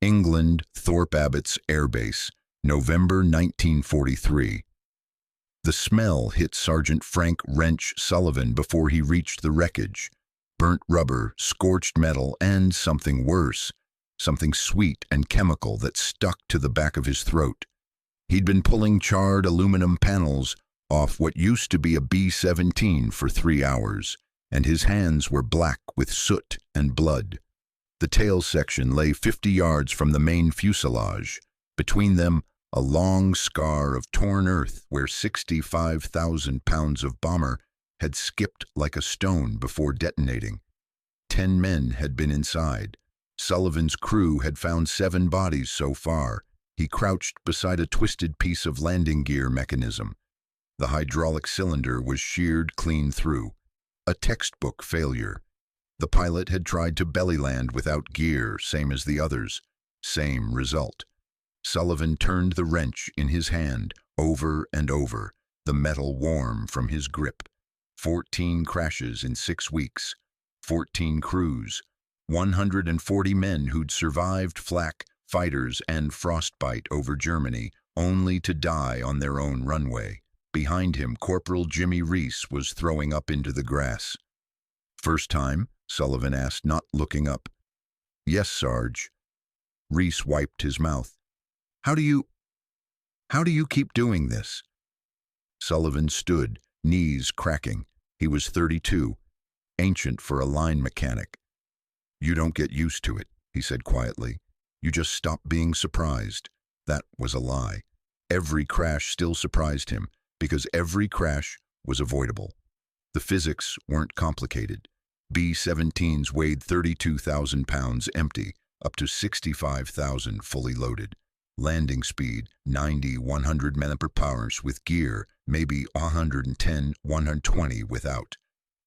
England, Thorpe Abbotts Airbase, November 1943. The smell hit Sergeant Frank Sullivan before he reached the wreckage. Burnt rubber, scorched metal, and something worse, something sweet and chemical that stuck to the back of his throat. He'd been pulling charred aluminum panels off what used to be a B-17 for 3 hours, and his hands were black with soot and blood. The tail section lay 50 yards from the main fuselage. Between them, a long scar of torn earth where 65,000 pounds of bomber had skipped like a stone before detonating. 10 men had been inside. Sullivan's crew had found 7 bodies so far. He crouched beside a twisted piece of landing gear mechanism. The hydraulic cylinder was sheared clean through. A textbook failure. The pilot had tried to belly land without gear, same as the others. Same result. Sullivan turned the wrench in his hand over and over, the metal warm from his grip. 14 crashes in 6 weeks. 14 crews. 140 men who'd survived flak, fighters, and frostbite over Germany, only to die on their own runway. Behind him, Corporal Jimmy Reese was throwing up into the grass. "First time?" Sullivan asked, not looking up. "Yes, Sarge." Reese wiped his mouth. How do you keep doing this?" Sullivan stood, knees cracking. He was 32, ancient for a line mechanic. "You don't get used to it," he said quietly. "You just stop being surprised." That was a lie. Every crash still surprised him, because every crash was avoidable. The physics weren't complicated. B-17s weighed 32,000 pounds empty, up to 65,000 fully loaded. Landing speed, 90-100 mph with gear, maybe 110-120 without.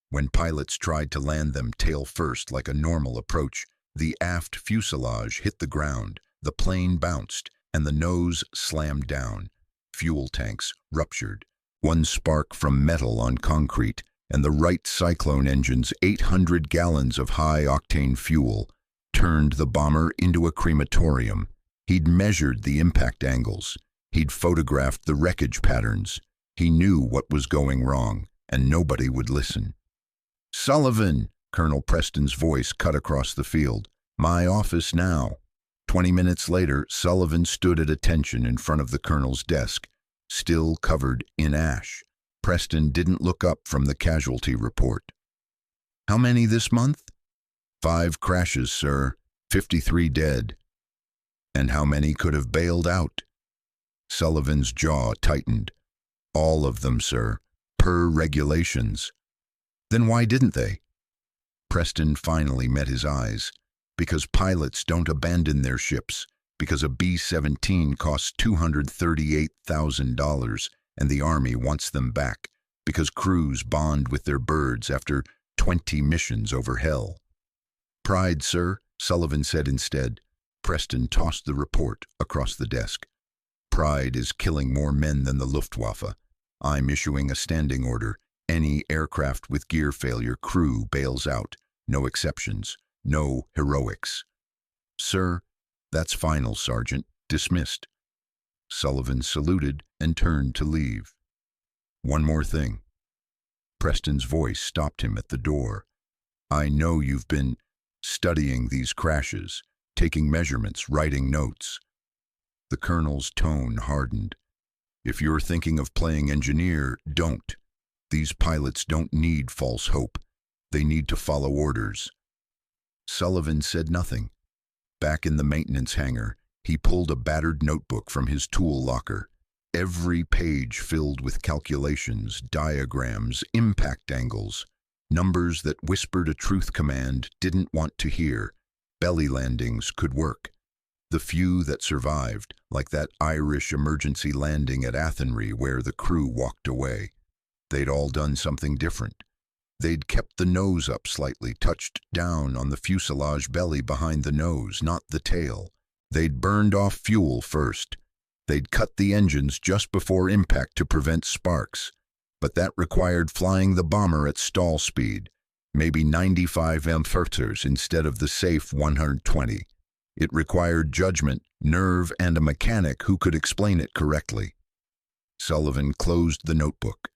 When pilots tried to land them tail first like a normal approach, the aft fuselage hit the ground, the plane bounced, and the nose slammed down. Fuel tanks ruptured. One spark from metal on concrete, and the Wright Cyclone engine's 800 gallons of high-octane fuel turned the bomber into a crematorium. He'd measured the impact angles. He'd photographed the wreckage patterns. He knew what was going wrong, and nobody would listen. "Sullivan!" Colonel Preston's voice cut across the field. "My office now." 20 minutes later, Sullivan stood at attention in front of the colonel's desk, still covered in ash. Preston didn't look up from the casualty report. "How many this month?" "5 crashes, sir. 53 dead." "And how many could have bailed out?" Sullivan's jaw tightened. "All of them, sir, per regulations." "Then why didn't they?" Preston finally met his eyes. Because pilots don't abandon their ships. Because a B-17 costs $238,000 and the Army wants them back. Because crews bond with their birds after 20 missions over hell. "Pride, sir," Sullivan said instead. Preston tossed the report across the desk. "Pride is killing more men than the Luftwaffe. I'm issuing a standing order. Any aircraft with gear failure, crew bails out. No exceptions. No heroics." "Sir, that's final, Sergeant. Dismissed." Sullivan saluted and turned to leave. "One more thing." Preston's voice stopped him at the door. "I know you've been studying these crashes, taking measurements, writing notes." The colonel's tone hardened. "If you're thinking of playing engineer, don't. These pilots don't need false hope. They need to follow orders." Sullivan said nothing. Back in the maintenance hangar, he pulled a battered notebook from his tool locker. Every page filled with calculations, diagrams, impact angles, numbers that whispered a truth command didn't want to hear. Belly landings could work. The few that survived, like that Irish emergency landing at Athenry where the crew walked away, they'd all done something different. They'd kept the nose up slightly, touched down on the fuselage belly behind the nose, not the tail. They'd burned off fuel first. They'd cut the engines just before impact to prevent sparks. But that required flying the bomber at stall speed, maybe 95 mph instead of the safe 120. It required judgment, nerve, and a mechanic who could explain it correctly. Sullivan closed the notebook.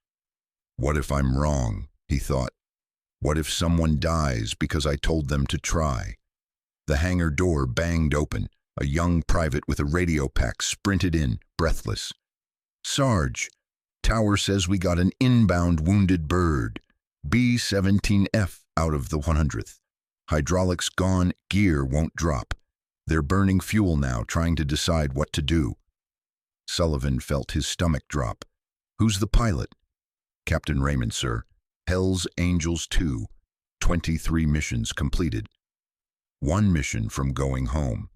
What if I'm wrong, he thought. What if someone dies because I told them to try? The hangar door banged open. A young private with a radio pack sprinted in, breathless. Sarge, tower says we got an inbound wounded bird. B-17F out of the 100th. Hydraulics gone, gear won't drop. They're burning fuel now, trying to decide what to do. Sullivan felt his stomach drop. Who's the pilot? Captain Raymond, sir. Hell's Angels 2. 23 missions completed. 1 mission from going home.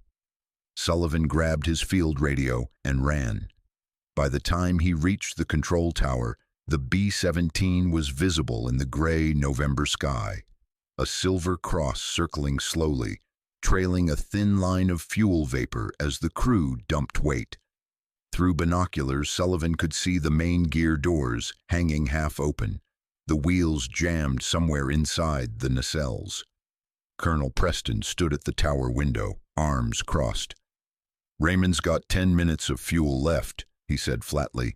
Sullivan grabbed his field radio and ran. By the time he reached the control tower, the B-17 was visible in the gray November sky. A silver cross circling slowly, trailing a thin line of fuel vapor as the crew dumped weight. Through binoculars, Sullivan could see the main gear doors hanging half open, the wheels jammed somewhere inside the nacelles. Colonel Preston stood at the tower window, arms crossed. Raymond's got 10 minutes of fuel left, he said flatly.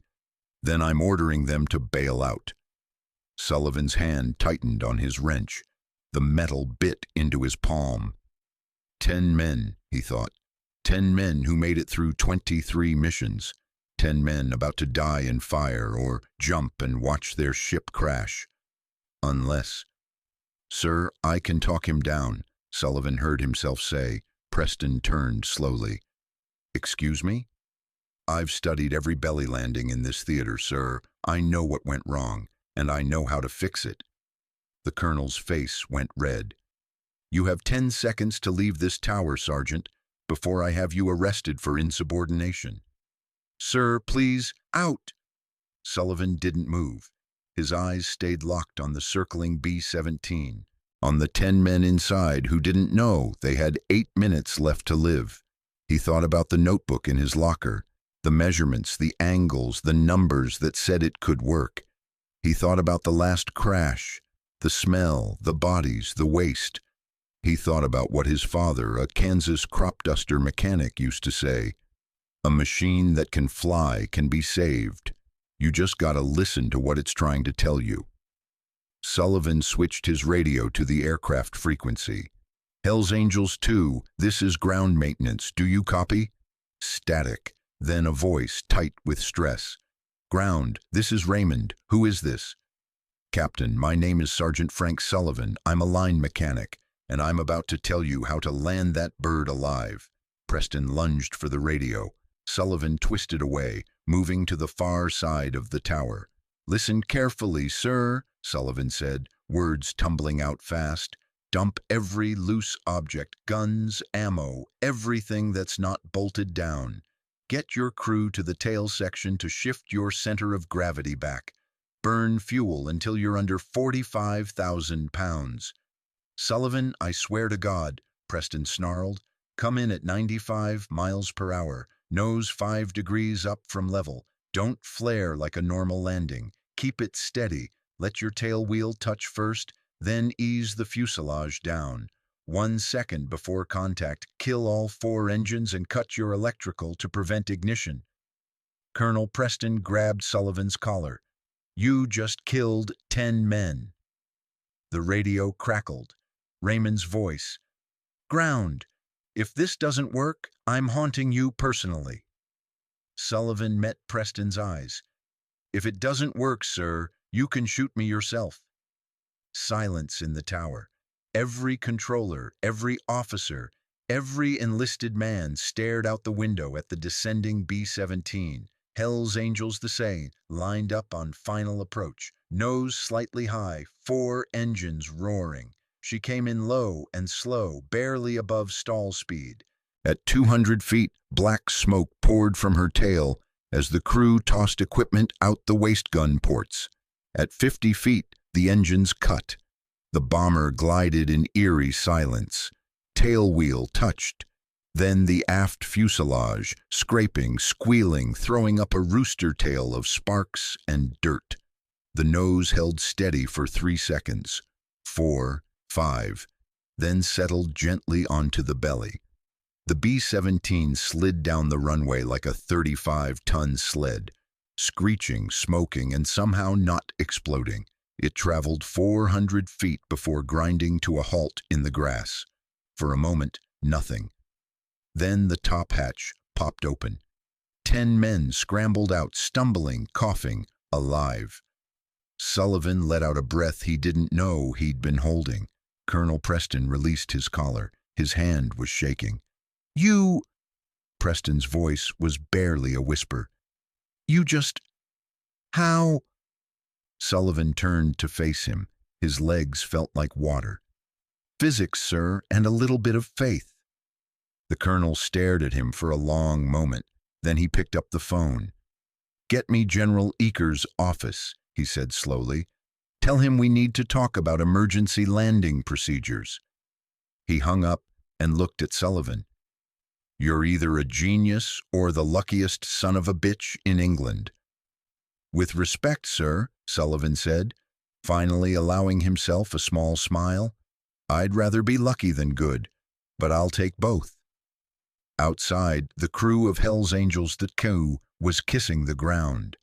Then I'm ordering them to bail out. Sullivan's hand tightened on his wrench. The metal bit into his palm. 10 men, he thought. 10 men who made it through 23 missions. 10 men about to die in fire or jump and watch their ship crash. Unless... Sir, I can talk him down, Sullivan heard himself say. Preston turned slowly. Excuse me? I've studied every belly landing in this theater, sir. I know what went wrong, and I know how to fix it. The colonel's face went red. You have 10 seconds to leave this tower, Sergeant, before I have you arrested for insubordination. Sir, please, out! Sullivan didn't move. His eyes stayed locked on the circling B-17, on the 10 men inside who didn't know they had 8 minutes left to live. He thought about the notebook in his locker, the measurements, the angles, the numbers that said it could work. He thought about the last crash, the smell, the bodies, the waste. He thought about what his father, a Kansas crop duster mechanic, used to say. A machine that can fly can be saved. You just gotta listen to what it's trying to tell you. Sullivan switched his radio to the aircraft frequency. Hell's Angels 2, this is ground maintenance. Do you copy? Static. Then a voice, tight with stress. Ground, this is Raymond. Who is this? Captain, my name is Sergeant Frank Sullivan. I'm a line mechanic, and I'm about to tell you how to land that bird alive. Preston lunged for the radio. Sullivan twisted away, moving to the far side of the tower. Listen carefully, sir, Sullivan said, words tumbling out fast. Dump every loose object, guns, ammo, everything that's not bolted down. Get your crew to the tail section to shift your center of gravity back. Burn fuel until you're under 45,000 pounds. Sullivan, I swear to God, Preston snarled. Come in at 95 miles per hour, nose 5 degrees up from level. Don't flare like a normal landing. Keep it steady. Let your tail wheel touch first, then ease the fuselage down. 1 second before contact, kill all 4 engines and cut your electrical to prevent ignition. Colonel Preston grabbed Sullivan's collar. You just killed 10 men. The radio crackled. Raymond's voice. Ground. If this doesn't work, I'm haunting you personally. Sullivan met Preston's eyes. If it doesn't work, sir, you can shoot me yourself. Silence in the tower. Every controller, every officer, every enlisted man stared out the window at the descending B-17. Hell's Angels the same, lined up on final approach. Nose slightly high, 4 engines roaring. She came in low and slow, barely above stall speed. At 200 feet, black smoke poured from her tail as the crew tossed equipment out the waste gun ports. At 50 feet, the engines cut. The bomber glided in eerie silence. Tail wheel touched. Then the aft fuselage, scraping, squealing, throwing up a rooster tail of sparks and dirt. The nose held steady for 3 seconds. 4, 5, then settled gently onto the belly. The B-17 slid down the runway like a 35-ton sled, screeching, smoking, and somehow not exploding. It traveled 400 feet before grinding to a halt in the grass. For a moment, nothing. Then the top hatch popped open. 10 men scrambled out, stumbling, coughing, alive. Sullivan let out a breath he didn't know he'd been holding. Colonel Preston released his collar. His hand was shaking. "You—" Preston's voice was barely a whisper. "You just— How—" Sullivan turned to face him. His legs felt like water. "Physics, sir, and a little bit of faith." The colonel stared at him for a long moment. Then he picked up the phone. "Get me General Eaker's office," he said slowly. "Tell him we need to talk about emergency landing procedures." He hung up and looked at Sullivan. "You're either a genius or the luckiest son of a bitch in England." "With respect, sir," Sullivan said, finally allowing himself a small smile. "I'd rather be lucky than good, but I'll take both." Outside, the crew of Hell's Angels that Coup was kissing the ground,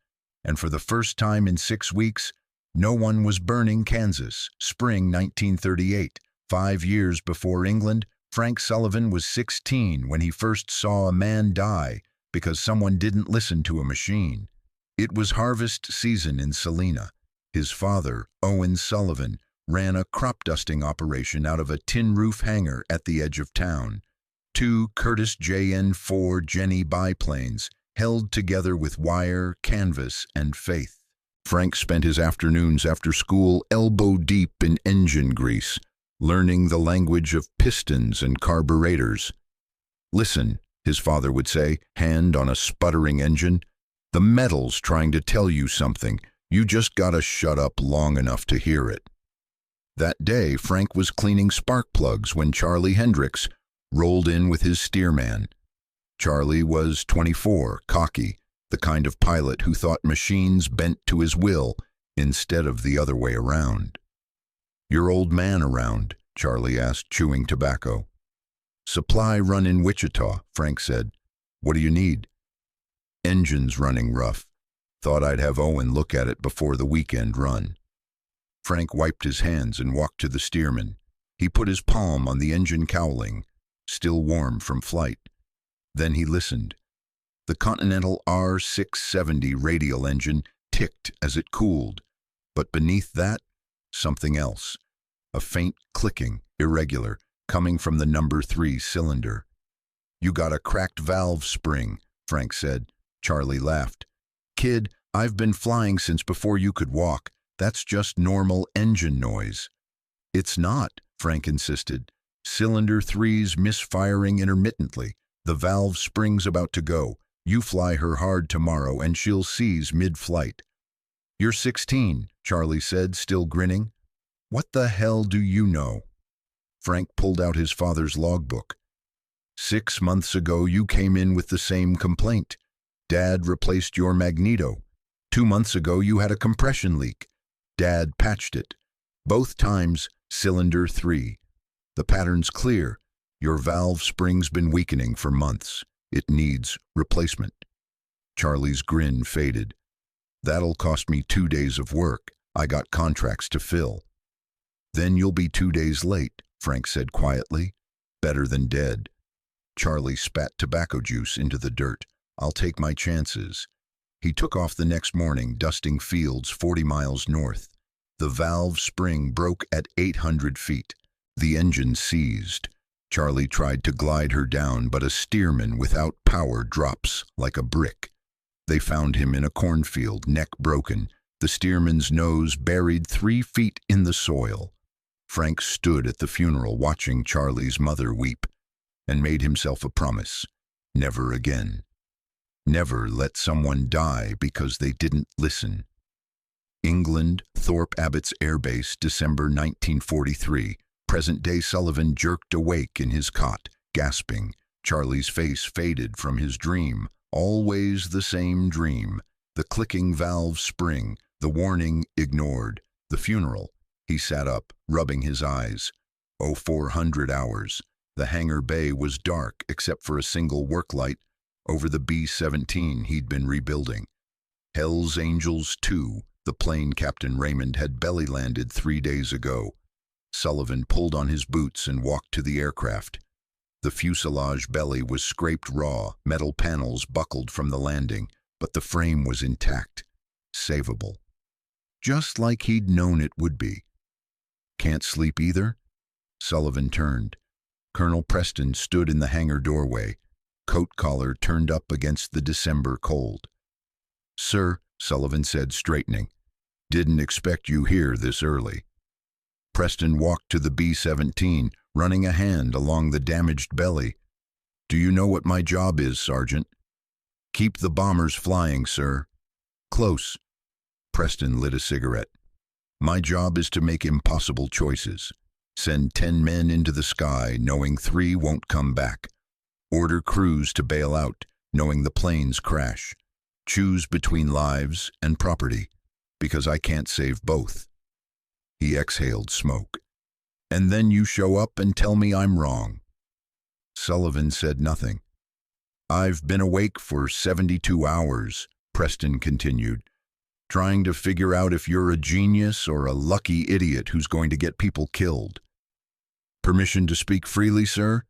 and for the first time in 6 weeks, no one was burning Kansas. Spring 1938, 5 years before England, Frank Sullivan was 16 when he first saw a man die because someone didn't listen to a machine. It was harvest season in Salina. His father, Owen Sullivan, ran a crop dusting operation out of a tin roof hangar at the edge of town. 2 Curtiss JN-4 Jenny biplanes held together with wire, canvas, and faith. Frank spent his afternoons after school elbow-deep in engine grease, learning the language of pistons and carburetors. "Listen," his father would say, hand on a sputtering engine. "The metal's trying to tell you something. You just gotta shut up long enough to hear it." That day, Frank was cleaning spark plugs when Charlie Hendricks rolled in with his steerman. Charlie was 24, cocky, the kind of pilot who thought machines bent to his will instead of the other way around. "Your old man around?" Charlie asked, chewing tobacco. "Supply run in Wichita," Frank said. "What do you need?" "Engine's running rough. Thought I'd have Owen look at it before the weekend run." Frank wiped his hands and walked to the steerman. He put his palm on the engine cowling, still warm from flight. Then he listened. The Continental R670 radial engine ticked as it cooled, but beneath that, something else. A faint clicking, irregular, coming from the number 3 cylinder. "You got a cracked valve spring," Frank said. Charlie laughed. "Kid, I've been flying since before you could walk. That's just normal engine noise." "It's not," Frank insisted. "Cylinder 3's misfiring intermittently. The valve spring's about to go. You fly her hard tomorrow and she'll seize mid-flight." "You're 16, Charlie said, still grinning. "What the hell do you know?" Frank pulled out his father's logbook. 6 months ago, you came in with the same complaint. Dad replaced your magneto. 2 months ago, you had a compression leak. Dad patched it. Both times, cylinder 3. The pattern's clear. Your valve spring's been weakening for months. It needs replacement." Charlie's grin faded. "That'll cost me 2 days of work. I got contracts to fill." "Then you'll be 2 days late," Frank said quietly. "Better than dead." Charlie spat tobacco juice into the dirt. "I'll take my chances." He took off the next morning, dusting fields 40 miles north. The valve spring broke at 800 feet. The engine seized. Charlie tried to glide her down, but a steerman without power drops like a brick. They found him in a cornfield, neck broken, the steerman's nose buried 3 feet in the soil. Frank stood at the funeral watching Charlie's mother weep and made himself a promise: never again. Never let someone die because they didn't listen. England, Thorpe Abbotts Airbase, December 1943. Present-day Sullivan jerked awake in his cot, gasping. Charlie's face faded from his dream. Always the same dream. The clicking valve spring, the warning ignored. The funeral. He sat up, rubbing his eyes. 0400 hours. The hangar bay was dark except for a single work light over the B-17 he'd been rebuilding. Hell's Angels 2, the plane Captain Raymond had belly-landed 3 days ago. Sullivan pulled on his boots and walked to the aircraft. The fuselage belly was scraped raw, metal panels buckled from the landing, but the frame was intact, savable. Just like he'd known it would be. Can't sleep either? Sullivan turned. Colonel Preston stood in the hangar doorway, coat collar turned up against the December cold. "Sir," Sullivan said, straightening, "didn't expect you here this early." Preston walked to the B-17, running a hand along the damaged belly. "Do you know what my job is, Sergeant?" "Keep the bombers flying, sir." "Close." Preston lit a cigarette. "My job is to make impossible choices. Send 10 men into the sky, knowing 3 won't come back. Order crews to bail out, knowing the planes crash. Choose between lives and property, because I can't save both." He exhaled smoke. "And then you show up and tell me I'm wrong." Sullivan said nothing. "I've been awake for 72 hours, Preston continued, "trying to figure out if you're a genius or a lucky idiot who's going to get people killed." "Permission to speak freely, sir?"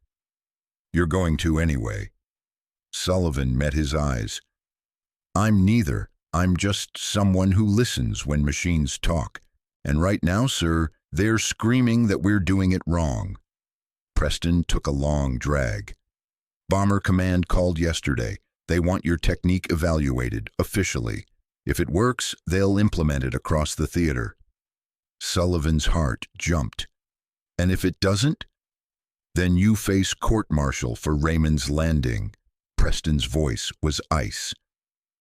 "You're going to anyway." Sullivan met his eyes. "I'm neither. I'm just someone who listens when machines talk. And right now, sir, they're screaming that we're doing it wrong." Preston took a long drag. "Bomber Command called yesterday. They want your technique evaluated, officially. If it works, they'll implement it across the theater." Sullivan's heart jumped. "And if it doesn't?" "Then you face court-martial for Raymond's Landing." Preston's voice was ice.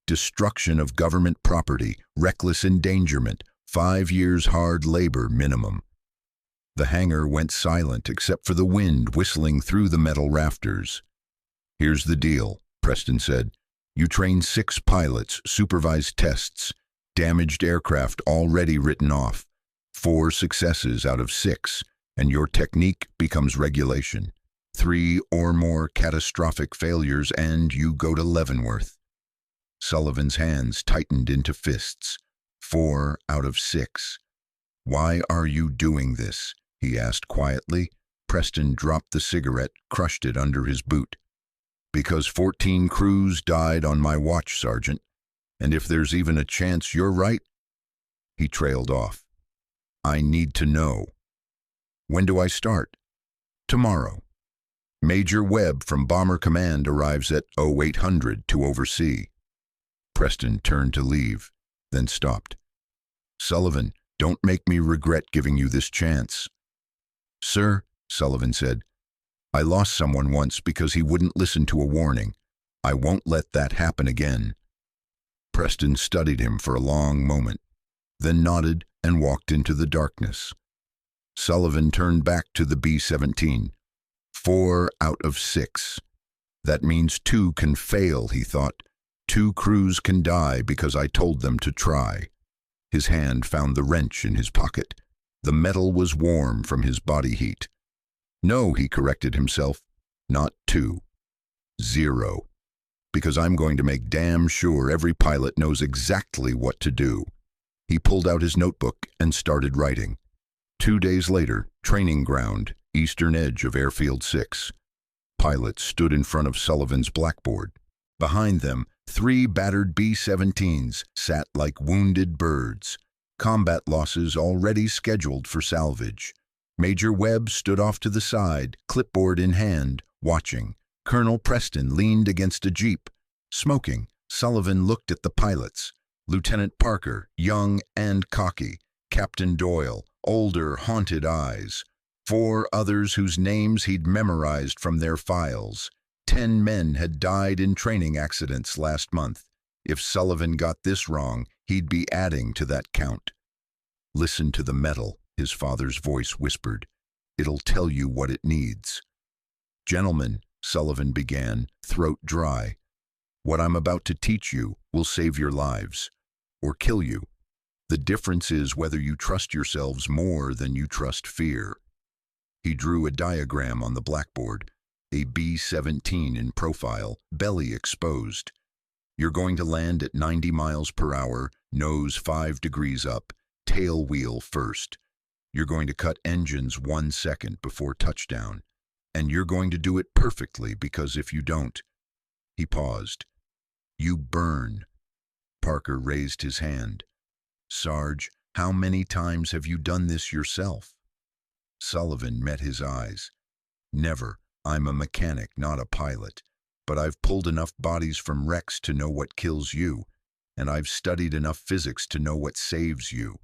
"Destruction of government property, reckless endangerment, 5 years hard labor minimum." The hangar went silent except for the wind whistling through the metal rafters. "Here's the deal," Preston said. "You train 6 pilots, supervise tests, damaged aircraft already written off. 4 successes out of 6, and your technique becomes regulation. 3 or more catastrophic failures and you go to Leavenworth." Sullivan's hands tightened into fists. 4 out of 6. "Why are you doing this?" he asked quietly. Preston dropped the cigarette, crushed it under his boot. "Because 14 crews died on my watch, Sergeant. And if there's even a chance you're right..." He trailed off. "I need to know." "When do I start?" "Tomorrow. Major Webb from Bomber Command arrives at 0800 to oversee." Preston turned to leave, then stopped. "Sullivan, don't make me regret giving you this chance." "Sir," Sullivan said, "I lost someone once because he wouldn't listen to a warning. I won't let that happen again." Preston studied him for a long moment, then nodded and walked into the darkness. Sullivan turned back to the B-17. 4 out of 6. That means 2 can fail, he thought. 2 crews can die because I told them to try. His hand found the wrench in his pocket. The metal was warm from his body heat. "No," he corrected himself, "not 2. 0. Because I'm going to make damn sure every pilot knows exactly what to do." He pulled out his notebook and started writing. 2 days later, training ground, eastern edge of Airfield 6. Pilots stood in front of Sullivan's blackboard. Behind them, 3 battered B-17s sat like wounded birds. Combat losses already scheduled for salvage. Major Webb stood off to the side, clipboard in hand, watching. Colonel Preston leaned against a jeep. Smoking, Sullivan looked at the pilots. Lieutenant Parker, young and cocky. Captain Doyle, older, haunted eyes. 4 others whose names he'd memorized from their files. 10 men had died in training accidents last month. If Sullivan got this wrong, he'd be adding to that count. "Listen to the metal," his father's voice whispered. "It'll tell you what it needs." "Gentlemen," Sullivan began, throat dry, "what I'm about to teach you will save your lives, or kill you. The difference is whether you trust yourselves more than you trust fear." He drew a diagram on the blackboard, a B-17 in profile, belly exposed. You're going to land at 90 miles per hour, nose 5 degrees up, tail wheel first. You're going to cut engines 1 second before touchdown. And you're going to do it perfectly, because if you don't— He paused. You burn. Parker raised his hand. Sarge, how many times have you done this yourself? Sullivan met his eyes. Never. I'm a mechanic, not a pilot. But I've pulled enough bodies from wrecks to know what kills you, and I've studied enough physics to know what saves you.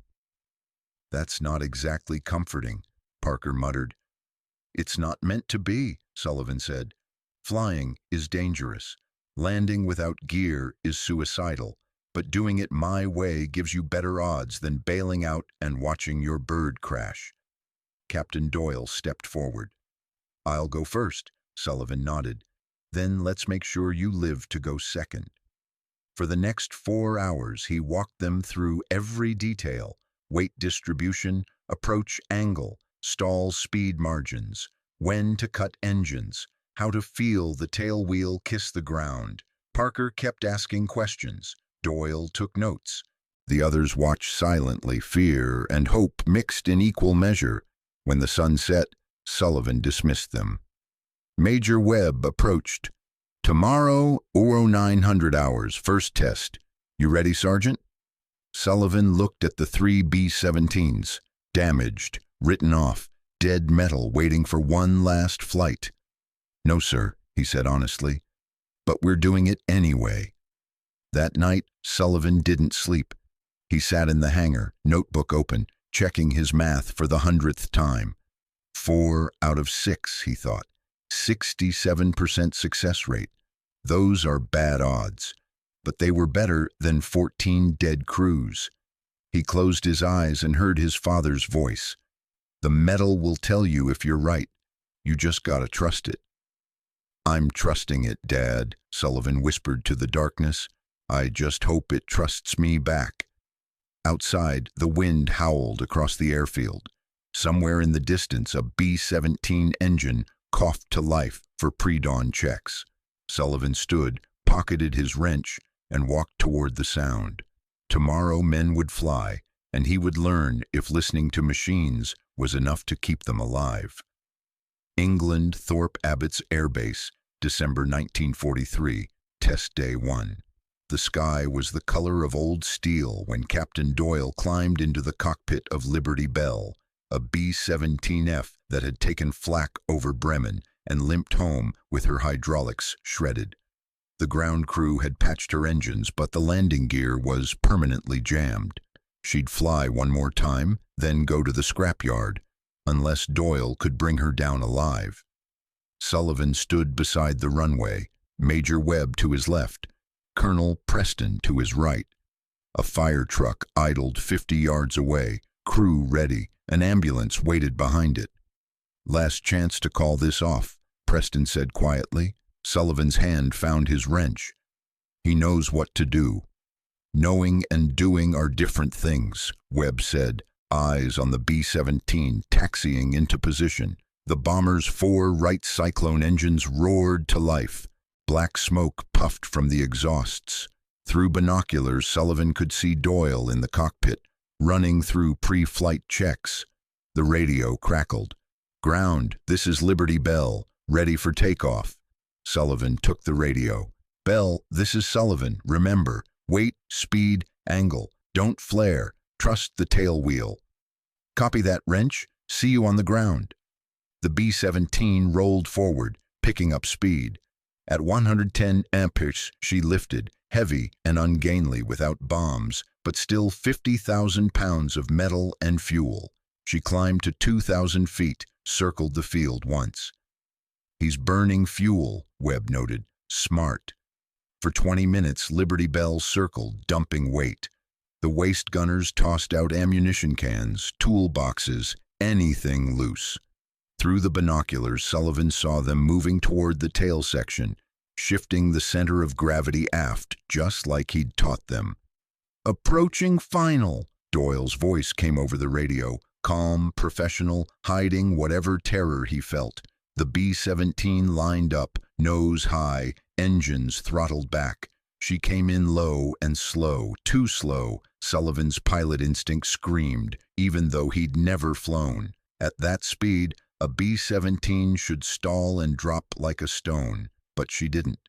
That's not exactly comforting, Parker muttered. It's not meant to be, Sullivan said. Flying is dangerous. Landing without gear is suicidal, but doing it my way gives you better odds than bailing out and watching your bird crash. Captain Doyle stepped forward. I'll go first, Sullivan nodded. Then let's make sure you live to go second. For the next 4 hours, he walked them through every detail: weight distribution, approach angle, stall speed margins, when to cut engines, how to feel the tail wheel kiss the ground. Parker kept asking questions. Doyle took notes. The others watched silently, fear and hope mixed in equal measure. When the sun set, Sullivan dismissed them. Major Webb approached. Tomorrow, 0900 hours, first test. You ready, Sergeant? Sullivan looked at the 3 B-17s. Damaged, written off, dead metal waiting for one last flight. No, sir, he said honestly. But we're doing it anyway. That night, Sullivan didn't sleep. He sat in the hangar, notebook open, checking his math for the 100th time. 4 out of 6, he thought. 67% success rate. Those are bad odds, but they were better than 14 dead crews. He closed his eyes and heard his father's voice. The metal will tell you if you're right. You just gotta trust it. I'm trusting it, Dad, Sullivan whispered to the darkness. I just hope it trusts me back. Outside, the wind howled across the airfield. Somewhere in the distance, a B-17 engine coughed to life for pre-dawn checks. Sullivan stood, pocketed his wrench, and walked toward the sound. Tomorrow men would fly, and he would learn if listening to machines was enough to keep them alive. England, Thorpe Abbotts Airbase, December 1943, Test Day 1. The sky was the color of old steel when Captain Doyle climbed into the cockpit of Liberty Bell, a B-17F that had taken flak over Bremen and limped home with her hydraulics shredded. The ground crew had patched her engines, but the landing gear was permanently jammed. She'd fly one more time, then go to the scrapyard, unless Doyle could bring her down alive. Sullivan stood beside the runway, Major Webb to his left, Colonel Preston to his right. A fire truck idled 50 yards away, crew ready. An ambulance waited behind it. Last chance to call this off, Preston said quietly. Sullivan's hand found his wrench. He knows what to do. Knowing and doing are different things, Webb said, eyes on the B-17 taxiing into position. The bomber's 4 Wright Cyclone engines roared to life. Black smoke puffed from the exhausts. Through binoculars, Sullivan could see Doyle in the cockpit, running through pre-flight checks. The radio crackled. Ground, this is Liberty Bell, ready for takeoff. Sullivan took the radio. Bell, this is Sullivan, remember, weight, speed, angle, don't flare, trust the tail wheel. Copy that, wrench, see you on the ground. The B-17 rolled forward, picking up speed. At 110 amperes, she lifted, heavy and ungainly without bombs, but still 50,000 pounds of metal and fuel. She climbed to 2,000 feet, circled the field once. He's burning fuel, Webb noted. Smart. For 20 minutes, Liberty Bell circled, dumping weight. The waist gunners tossed out ammunition cans, toolboxes, anything loose. Through the binoculars, Sullivan saw them moving toward the tail section, shifting the center of gravity aft, just like he'd taught them. Approaching final, Doyle's voice came over the radio. calm, professional, hiding whatever terror he felt. The B-17 lined up, nose high, engines throttled back. She came in low and slow, too slow. Sullivan's pilot instinct screamed, even though he'd never flown. At that speed, a B-17 should stall and drop like a stone, but she didn't.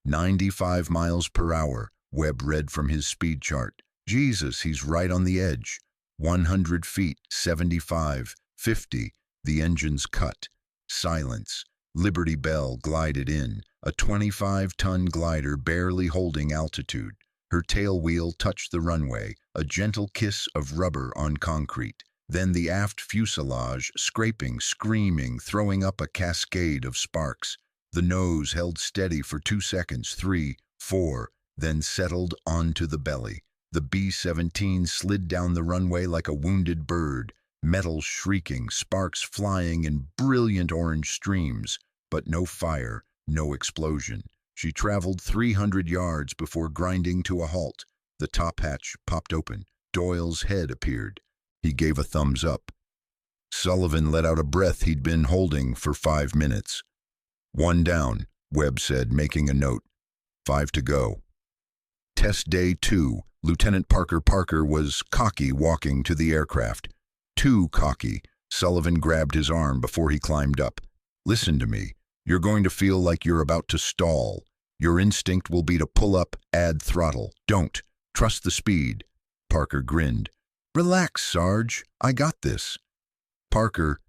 95 miles per hour, Webb read from his speed chart. Jesus, he's right on the edge. 100 feet, 75, 50, the engines cut. Silence. Liberty Bell glided in, a 25-ton glider barely holding altitude. Her tail wheel touched the runway, a gentle kiss of rubber on concrete. Then the aft fuselage, scraping, screaming, throwing up a cascade of sparks. The nose held steady for 2 seconds, 3, 4, then settled onto the belly. The B-17 slid down the runway like a wounded bird, metal shrieking, sparks flying in brilliant orange streams, but no fire, no explosion. She traveled 300 yards before grinding to a halt. The top hatch popped open. Doyle's head appeared. He gave a thumbs up. Sullivan let out a breath he'd been holding for 5 minutes. 1 down, Webb said, making a note. 5 to go. Test day 2. Lieutenant Parker was cocky walking to the aircraft. Too cocky. Sullivan grabbed his arm before he climbed up. Listen to me. You're going to feel like you're about to stall. Your instinct will be to pull up, add throttle. Don't. Trust the speed. Parker grinned. Relax, Sarge. I got this. Parker,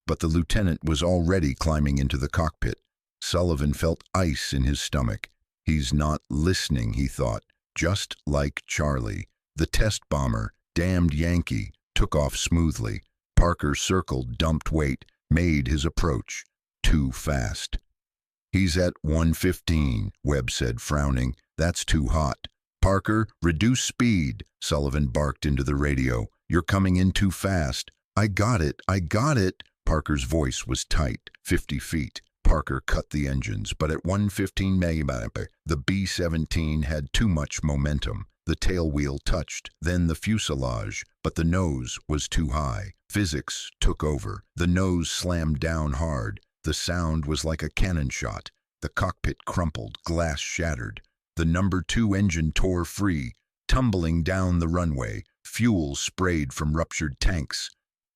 but the lieutenant was already climbing into the cockpit. Sullivan felt ice in his stomach. He's not listening, he thought. Just like Charlie. The test bomber, damned Yankee, took off smoothly. Parker circled, dumped weight, made his approach. Too fast. He's at 115, Webb said, frowning. That's too hot. Parker, reduce speed, Sullivan barked into the radio. You're coming in too fast. I got it. Parker's voice was tight. 50 feet. Parker cut the engines, but at 115 mph, the B-17 had too much momentum. The tail wheel touched, then the fuselage, but the nose was too high. Physics took over. The nose slammed down hard. The sound was like a cannon shot. The cockpit crumpled, glass shattered. The number 2 engine tore free, tumbling down the runway. Fuel sprayed from ruptured tanks.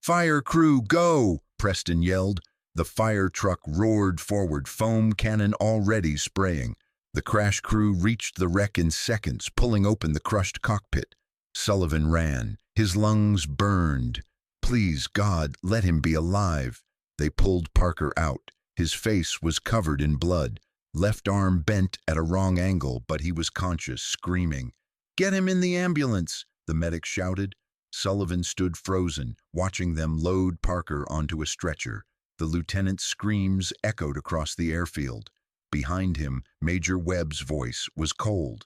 Fire crew, go! Preston yelled. The fire truck roared forward, foam cannon already spraying. The crash crew reached the wreck in seconds, pulling open the crushed cockpit. Sullivan ran. His lungs burned. Please, God, let him be alive. They pulled Parker out. His face was covered in blood. Left arm bent at a wrong angle, but he was conscious, screaming. Get him in the ambulance, the medic shouted. Sullivan stood frozen, watching them load Parker onto a stretcher. The lieutenant's screams echoed across the airfield. Behind him, Major Webb's voice was cold.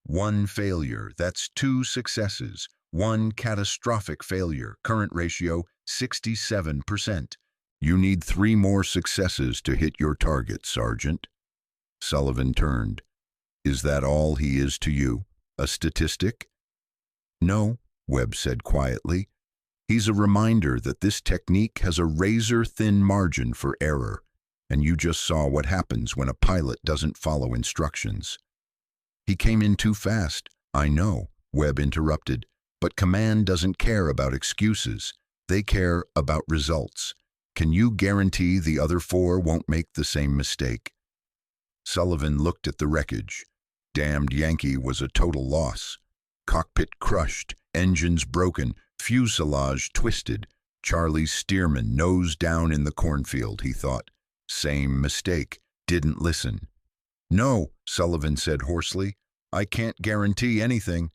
1 failure, that's 2 successes. 1 catastrophic failure, current ratio 67%. You need 3 more successes to hit your target, Sergeant. Sullivan turned. Is that all he is to you? A statistic? No, Webb said quietly. He's a reminder that this technique has a razor-thin margin for error, and you just saw what happens when a pilot doesn't follow instructions. He came in too fast. I know, Webb interrupted, but command doesn't care about excuses. They care about results. Can you guarantee the other 4 won't make the same mistake? Sullivan looked at the wreckage. Damned Yankee was a total loss. Cockpit crushed, engines broken, fuselage twisted. Charlie's steerman nose down in the cornfield, he thought. Same mistake. Didn't listen. No, Sullivan said hoarsely. I can't guarantee anything.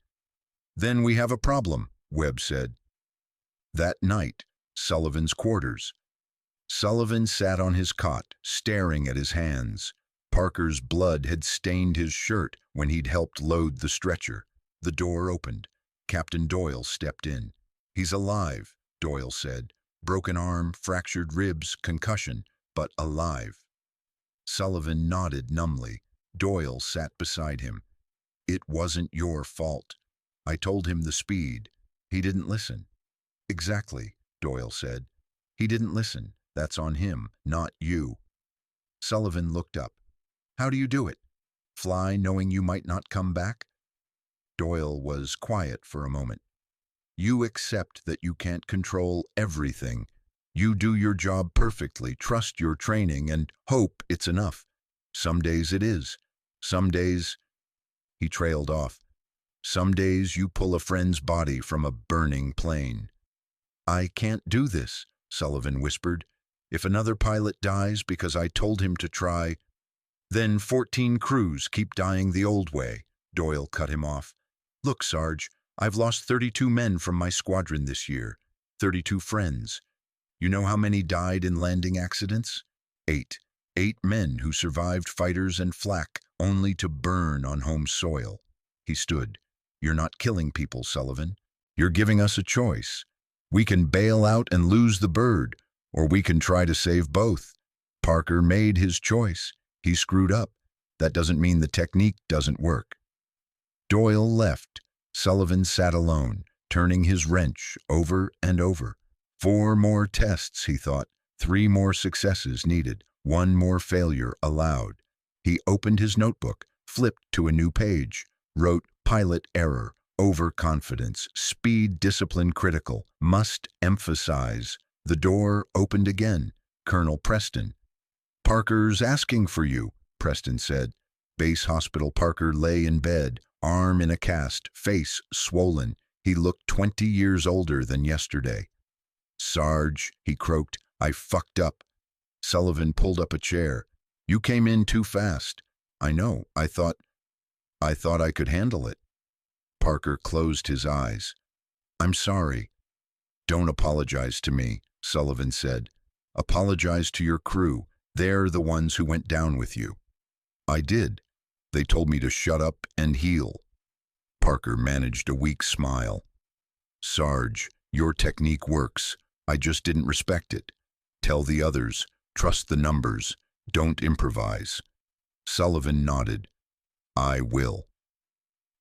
Then we have a problem, Webb said. That night, Sullivan's quarters. Sullivan sat on his cot, staring at his hands. Parker's blood had stained his shirt when he'd helped load the stretcher. The door opened. Captain Doyle stepped in. He's alive, Doyle said. Broken arm, fractured ribs, concussion, but alive. Sullivan nodded numbly. Doyle sat beside him. It wasn't your fault. I told him the speed. He didn't listen. Exactly, Doyle said. He didn't listen. That's on him, not you. Sullivan looked up. How do you do it? Fly knowing you might not come back? Doyle was quiet for a moment. You accept that you can't control everything. You do your job perfectly, trust your training, and hope it's enough. Some days it is. Some days... He trailed off. Some days you pull a friend's body from a burning plane. I can't do this, Sullivan whispered. If another pilot dies because I told him to try, then 14 crews keep dying the old way. Doyle cut him off. Look, Sarge, I've lost 32 men from my squadron this year. 32 friends. You know how many died in landing accidents? 8. 8 men who survived fighters and flak only to burn on home soil. He stood. You're not killing people, Sullivan. You're giving us a choice. We can bail out and lose the bird, or we can try to save both. Parker made his choice. He screwed up. That doesn't mean the technique doesn't work. Doyle left. Sullivan sat alone, turning his wrench over and over. 4 more tests, he thought. 3 more successes needed. 1 more failure allowed. He opened his notebook, flipped to a new page, wrote pilot error, overconfidence, speed discipline critical, must emphasize. The door opened again. Colonel Preston. Parker's asking for you, Preston said. Base Hospital Parker lay in bed, arm in a cast, face swollen. He looked 20 years older than yesterday. Sarge, he croaked, I fucked up. Sullivan pulled up a chair. You came in too fast. I know, I thought I could handle it. Parker closed his eyes. I'm sorry. Don't apologize to me, Sullivan said. Apologize to your crew. They're the ones who went down with you. I did. They told me to shut up and heal. Parker managed a weak smile. Sarge, your technique works. I just didn't respect it. Tell the others. Trust the numbers. Don't improvise. Sullivan nodded. I will.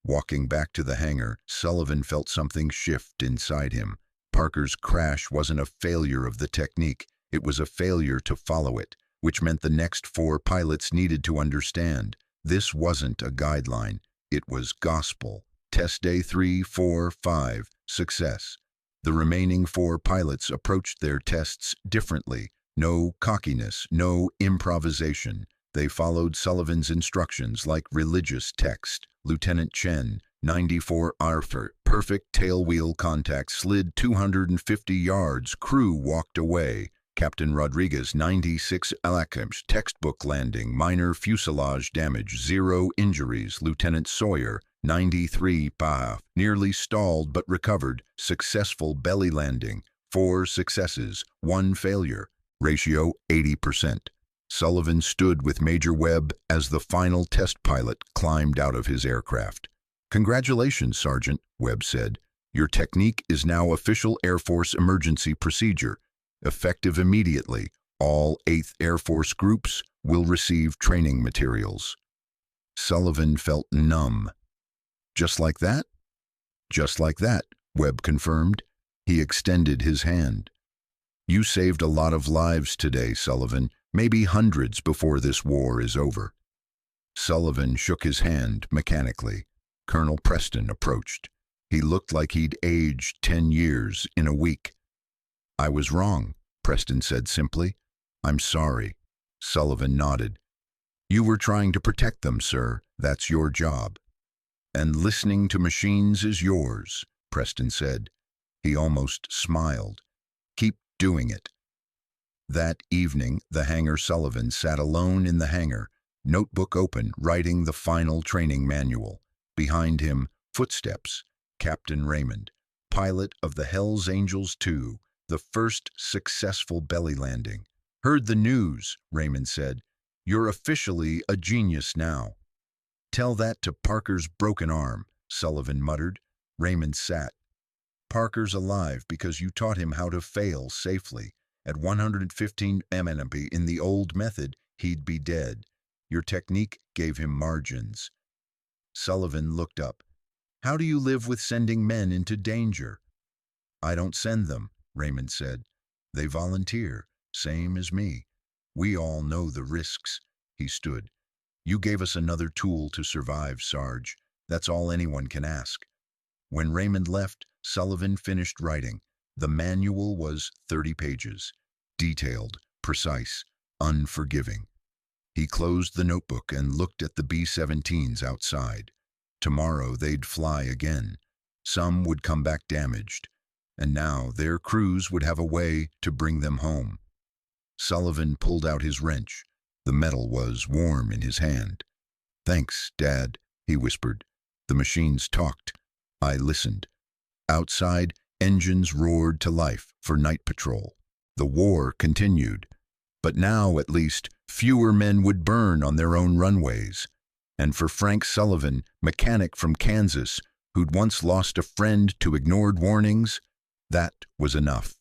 Walking back to the hangar, Sullivan felt something shift inside him. Parker's crash wasn't a failure of the technique. It was a failure to follow it, which meant the next 4 pilots needed to understand. This wasn't a guideline. It was gospel. Test day 3, 4, 5, success. The remaining 4 pilots approached their tests differently. No cockiness, no improvisation. They followed Sullivan's instructions like religious text. Lieutenant Chen, 94 Arthur, perfect tailwheel contact, slid 250 yards, crew walked away. Captain Rodriguez, 96 Alakamsh, textbook landing, minor fuselage damage, 0 injuries. Lieutenant Sawyer, 93 Pa, nearly stalled but recovered, successful belly landing, 4 successes, 1 failure, ratio 80%. Sullivan stood with Major Webb as the final test pilot climbed out of his aircraft. Congratulations, Sergeant, Webb said. Your technique is now official Air Force emergency procedure. Effective immediately, all 8th Air Force groups will receive training materials. Sullivan felt numb. Just like that? Just like that, Webb confirmed. He extended his hand. You saved a lot of lives today, Sullivan, maybe hundreds before this war is over. Sullivan shook his hand mechanically. Colonel Preston approached. He looked like he'd aged 10 years in a week. I was wrong, Preston said simply. I'm sorry. Sullivan nodded. You were trying to protect them, sir. That's your job. And listening to machines is yours, Preston said. He almost smiled. Keep doing it. That evening, the hangar Sullivan sat alone in the hangar, notebook open, writing the final training manual. Behind him, footsteps. Captain Raymond, pilot of the Hells Angels II, the first successful belly landing. Heard the news, Raymond said. You're officially a genius now. Tell that to Parker's broken arm, Sullivan muttered. Raymond sat. Parker's alive because you taught him how to fail safely. At 115 MNP in the old method, he'd be dead. Your technique gave him margins. Sullivan looked up. How do you live with sending men into danger? I don't send them. Raymond said. They volunteer, same as me. We all know the risks. He stood. You gave us another tool to survive, Sarge. That's all anyone can ask. When Raymond left, Sullivan finished writing. The manual was 30 pages. Detailed, precise, unforgiving. He closed the notebook and looked at the B-17s outside. Tomorrow they'd fly again. Some would come back damaged. And now their crews would have a way to bring them home. Sullivan pulled out his wrench. The metal was warm in his hand. "Thanks, Dad," he whispered. The machines talked. I listened. Outside, engines roared to life for night patrol. The war continued. But now, at least, fewer men would burn on their own runways. And for Frank Sullivan, mechanic from Kansas, who'd once lost a friend to ignored warnings, that was enough.